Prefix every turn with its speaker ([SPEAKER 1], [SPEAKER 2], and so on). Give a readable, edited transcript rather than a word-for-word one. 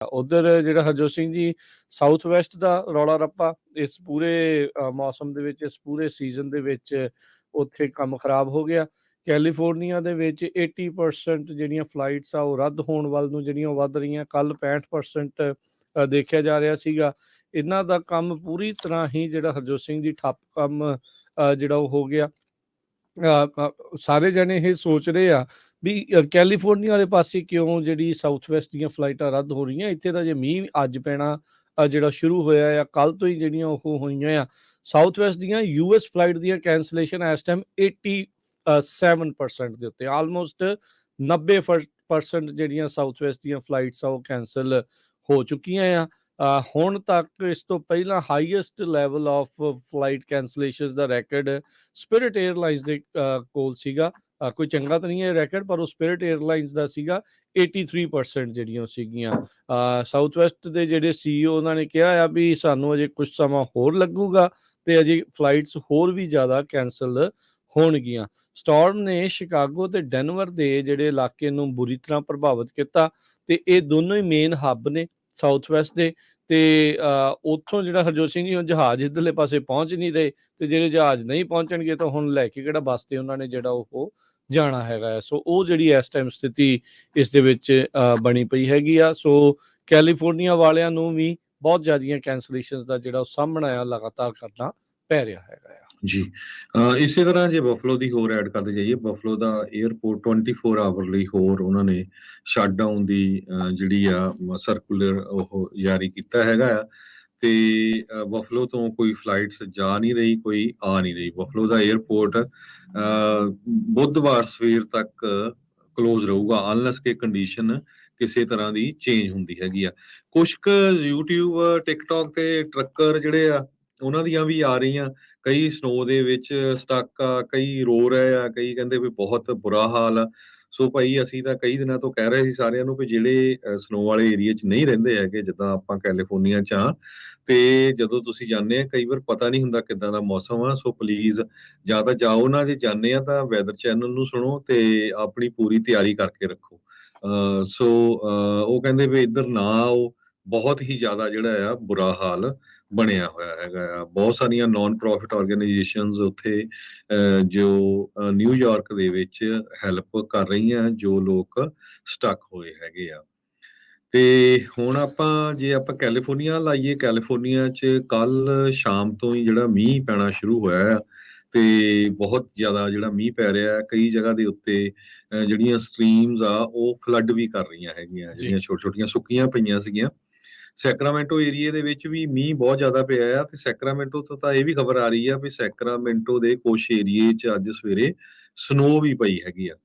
[SPEAKER 1] ਉਧਰ ਜਿਹੜਾ Harjot Singh ji south West ਦਾ ਰੌਲਾ ਰੱਪਾ ਇਸ ਪੂਰੇ ਮੌਸਮ ਦੇ ਵਿੱਚ, ਇਸ ਪੂਰੇ ਸੀਜ਼ਨ ਦੇ ਵਿੱਚ ਉੱਥੇ ਕੰਮ ਖਰਾਬ ਹੋ ਗਿਆ। ਕੈਲੀਫੋਰਨੀਆ ਦੇ ਵਿੱਚ 80% ਜਿਹੜੀਆਂ ਫਲਾਈਟਸ ਆ ਉਹ ਰੱਦ ਹੋਣ ਵੱਲ ਨੂੰ ਜਿਹੜੀਆਂ ਉਹ ਵੱਧ ਰਹੀਆਂ। ਕੱਲ੍ਹ 65% ਦੇਖਿਆ ਜਾ ਰਿਹਾ ਸੀਗਾ। ਇਹਨਾਂ ਦਾ ਕੰਮ ਪੂਰੀ ਤਰ੍ਹਾਂ ਹੀ ਜਿਹੜਾ ਹਰਜੋਤ ਸਿੰਘ ਜੀ ਠੱਪ ਕੰਮ ਜਿਹੜਾ ਉਹ ਹੋ ਗਿਆ। ਸਾਰੇ ਜਣੇ ਇਹ ਸੋਚ ਰਹੇ ਆ ਵੀ ਕੈਲੀਫੋਰਨੀਆ ਵਾਲੇ ਪਾਸੇ ਕਿਉਂ ਜਿਹੜੀ ਸਾਊਥ ਵੈਸਟ ਦੀਆਂ ਫਲਾਈਟਾਂ ਰੱਦ ਹੋ ਰਹੀਆਂ। ਇੱਥੇ ਤਾਂ ਜੇ ਮੀਂਹ ਅੱਜ ਪੈਣਾ ਜਿਹੜਾ ਸ਼ੁਰੂ ਹੋਇਆ ਆ, ਕੱਲ੍ਹ ਤੋਂ ਹੀ ਜਿਹੜੀਆਂ ਉਹ ਹੋਈਆਂ ਆ। ਸਾਊਥ ਵੈਸਟ ਦੀਆਂ US ਫਲਾਈਟ ਦੀਆਂ ਕੈਂਸਲੇਸ਼ਨ ਇਸ ਟਾਈਮ 87% ਦੇ ਉੱਤੇ, ਆਲਮੋਸਟ 90% ਜਿਹੜੀਆਂ ਸਾਊਥ ਵੈਸਟ ਦੀਆਂ ਫਲਾਈਟਸ ਆ ਉਹ ਕੈਂਸਲ ਹੋ ਚੁੱਕੀਆਂ ਆ। ਹੁਣ ਤੱਕ ਇਸ ਤੋਂ ਪਹਿਲਾਂ highest level of flight cancellations ਦਾ ਰੈਕਡ ਸਪਿਰਿਟ ਏਅਰਲਾਈਨਸ ਦੇ ਕੋਲ ਸੀਗਾ। ਕੋਈ ਚੰਗਾ ਤਾਂ ਨਹੀਂ ਹੈ ਰੈਕਡ, ਪਰ ਉਹ ਸਪਿਰਿਟ ਏਅਰਲਾਈਨਸ ਦਾ ਸੀਗਾ। 83% ਜਿਹੜੀਆਂ ਸੀਗੀਆਂ। ਸਾਊਥ ਵੈਸਟ ਦੇ ਜਿਹੜੇ CEO ਉਹਨਾਂ ਨੇ ਕਿਹਾ ਆ ਵੀ ਸਾਨੂੰ ਅਜੇ ਕੁਝ ਸਮਾਂ ਹੋਰ ਲੱਗੂਗਾ ਤੇ ਅਜੇ ਫਲਾਈਟਸ ਹੋਰ ਵੀ ਜ਼ਿਆਦਾ ਕੈਂਸਲ ਹੋਣਗੀਆਂ। ਸਟਾਰਮ ਨੇ ਸ਼ਿਕਾਗੋ ਤੇ ਡੈਨਵਰ ਦੇ ਜਿਹੜੇ ਇਲਾਕੇ ਨੂੰ ਬੁਰੀ ਤਰ੍ਹਾਂ ਪ੍ਰਭਾਵਿਤ ਕੀਤਾ ਤੇ ਇਹ ਦੋਨੋਂ ਹੀ ਮੇਨ ਹੱਬ ਨੇ ਸਾਊਥ ਵੈਸਟ ਦੇ। ਤੇ ਉੱਥੋਂ ਜਿਹੜਾ ਹਰਜੋਤ ਸਿੰਘ ਜੀ ਹੁਣ ਜਹਾਜ਼ ਇੱਧਰਲੇ ਪਾਸੇ ਪਹੁੰਚ ਨਹੀਂ ਰਹੇ ਤੇ ਜਿਹੜੇ ਜਹਾਜ਼ ਨਹੀਂ ਪਹੁੰਚਣਗੇ ਤਾਂ ਹੁਣ ਲੈ ਕੇ ਕਿਹੜਾ ਬੱਸ ਤੇ ਉਹਨਾਂ ਨੇ ਜਿਹੜਾ ਉਹ ਜਾਣਾ ਹੈਗਾ ਆ। ਸੋ ਉਹ ਜਿਹੜੀ ਇਸ ਟਾਈਮ ਸਥਿਤੀ ਇਸ ਦੇ ਵਿੱਚ ਬਣੀ ਪਈ ਹੈਗੀ ਆ। ਸੋ ਕੈਲੀਫੋਰਨੀਆ ਵਾਲਿਆਂ ਨੂੰ ਵੀ ਬਹੁਤ ਜ਼ਿਆਦੀਆਂ ਕੈਂਸਲੇਸ਼ਨਸ ਦਾ ਜਿਹੜਾ ਉਹ ਸਾਹਮਣਾ ਆ ਲਗਾਤਾਰ ਕਰਨਾ ਪੈ ਰਿਹਾ ਹੈਗਾ ਆ।
[SPEAKER 2] ਜੀ ਇਸੇ ਤਰ੍ਹਾਂ ਜੇ ਬਫਲੋ ਦੀ ਹੋਰ ਐਡ ਕਰਦੇ ਜਾਈਏ, ਬਫਲੋ ਦਾ 에ਅਰਪੋਰਟ 24 ਆਵਰ ਲਈ ਹੋਰ ਉਹਨਾਂ ਨੇ ਸ਼ਟਡਾਊਨ ਦੀ ਜਿਹੜੀ ਆ ਸਰਕੂਲਰ ਉਹ ਜਾਰੀ ਕੀਤਾ ਹੈਗਾ ਆ ਤੇ ਬਫਲੋ ਤੋਂ ਕੋਈ ਫਲਾਈਟਸ ਜਾ ਨਹੀਂ ਰਹੀ, ਕੋਈ ਆ ਨਹੀਂ ਰਹੀ। ਬਫਲੋ ਦਾ 에ਅਰਪੋਰਟ ਬੁੱਧਵਾਰ ਸਵੇਰ ਤੱਕ ਕਲੋਜ਼ ਰਹੂਗਾ ਅਨਲੈਸ ਕਿ ਕੰਡੀਸ਼ਨ ਕਿਸੇ ਤਰ੍ਹਾਂ ਦੀ ਚੇਂਜ ਹੁੰਦੀ ਹੈਗੀ ਆ। ਕੁਛ ਕੁ YouTube TikTok ਤੇ ਟਰੱਕਰ ਜਿਹੜੇ ਆ ਉਹਨਾਂ ਦੀਆਂ ਵੀ ਆ ਰਹੀਆਂ। ਕਈ ਸਨੋ ਦੇ ਵਿੱਚ ਸਟਕ ਆ, ਕਈ ਰੋ ਰਹੇ ਆ, ਕਈ ਕਹਿੰਦੇ ਵੀ ਬਹੁਤ ਬੁਰਾ ਹਾਲ ਆ। ਸੋ ਭਾਈ ਅਸੀਂ ਤਾਂ ਕਈ ਦਿਨਾਂ ਤੋਂ ਕਹਿ ਰਹੇ ਸੀ ਸਾਰਿਆਂ ਨੂੰ ਵੀ ਜਿਹੜੇ ਸਨੋ ਵਾਲੇ ਏਰੀਆ 'ਚ ਨਹੀਂ ਰਹਿੰਦੇ ਹੈਗੇ, ਜਿੱਦਾਂ ਆਪਾਂ ਕੈਲੀਫੋਰਨੀਆ 'ਚ ਆ ਤੇ ਜਦੋਂ ਤੁਸੀਂ ਜਾਂਦੇ ਆ ਕਈ ਵਾਰ ਪਤਾ ਨਹੀਂ ਹੁੰਦਾ ਕਿੱਦਾਂ ਦਾ ਮੌਸਮ ਆ। ਸੋ ਪਲੀਜ਼ ਜਾਂ ਤਾਂ ਜਾਓ ਨਾ, ਜੇ ਜਾਂਦੇ ਆ ਤਾਂ ਵੈਦਰ ਚੈਨਲ ਨੂੰ ਸੁਣੋ ਤੇ ਆਪਣੀ ਪੂਰੀ ਤਿਆਰੀ ਕਰਕੇ ਰੱਖੋ। ਸੋ ਉਹ ਕਹਿੰਦੇ ਵੀ ਇੱਧਰ ਨਾ ਆਓ, ਬਹੁਤ ਹੀ ਜ਼ਿਆਦਾ ਜਿਹੜਾ ਆ ਬੁਰਾ ਹਾਲ ਬਣਿਆ ਹੋਇਆ ਹੈਗਾ ਆ। ਬਹੁਤ ਸਾਰੀਆਂ ਨਾਨ ਪ੍ਰੋਫਿਟ ਆਰਗੇਨਾਈਜੇਸ਼ਨਸ ਉੱਥੇ ਜੋ ਨਿਊਯਾਰਕ ਦੇ ਵਿੱਚ ਹੈਲਪ ਕਰ ਰਹੀਆਂ ਜੋ ਲੋਕ ਸਟਕ ਹੋਏ ਹੈਗੇ ਆ। ਤੇ ਹੁਣ ਜੇ ਆਪਾਂ ਕੈਲੀਫੋਰਨੀਆ ਲਾਈਏ, ਕੈਲੀਫੋਰਨੀਆ 'ਚ ਕੱਲ ਸ਼ਾਮ ਤੋਂ ਹੀ ਜਿਹੜਾ ਮੀਂਹ ਪੈਣਾ ਸ਼ੁਰੂ ਹੋਇਆ ਆ ਤੇ ਬਹੁਤ ਜ਼ਿਆਦਾ ਜਿਹੜਾ ਮੀਂਹ ਪੈ ਰਿਹਾ। ਕਈ ਜਗ੍ਹਾ ਦੇ ਉੱਤੇ ਜਿਹੜੀਆਂ ਸਟਰੀਮਸ ਆ ਉਹ ਫਲੱਡ ਵੀ ਕਰ ਰਹੀਆਂ ਹੈਗੀਆਂ, ਜਿਹੜੀਆਂ ਛੋਟੀਆਂ-ਛੋਟੀਆਂ ਸੁੱਕੀਆਂ ਪਈਆਂ ਸੀਗੀਆਂ। ਸੈਕਰਾਮੈਂਟੋ ਏਰੀਏ ਦੇ ਵਿੱਚ ਵੀ ਮੀਂਹ ਬਹੁਤ ਜ਼ਿਆਦਾ ਪਿਆ ਆ ਤੇ ਸੈਕਰਾਮੈਂਟੋ ਤੋਂ ਤਾਂ ਇਹ ਵੀ ਖਬਰ ਆ ਰਹੀ ਆ ਵੀ ਸੈਕਰਾਮੈਂਟੋ ਦੇ ਕੁਛ ਏਰੀਏ 'ਚ ਅੱਜ ਸਵੇਰੇ ਸਨੋ ਵੀ ਪਈ ਹੈਗੀ ਆ।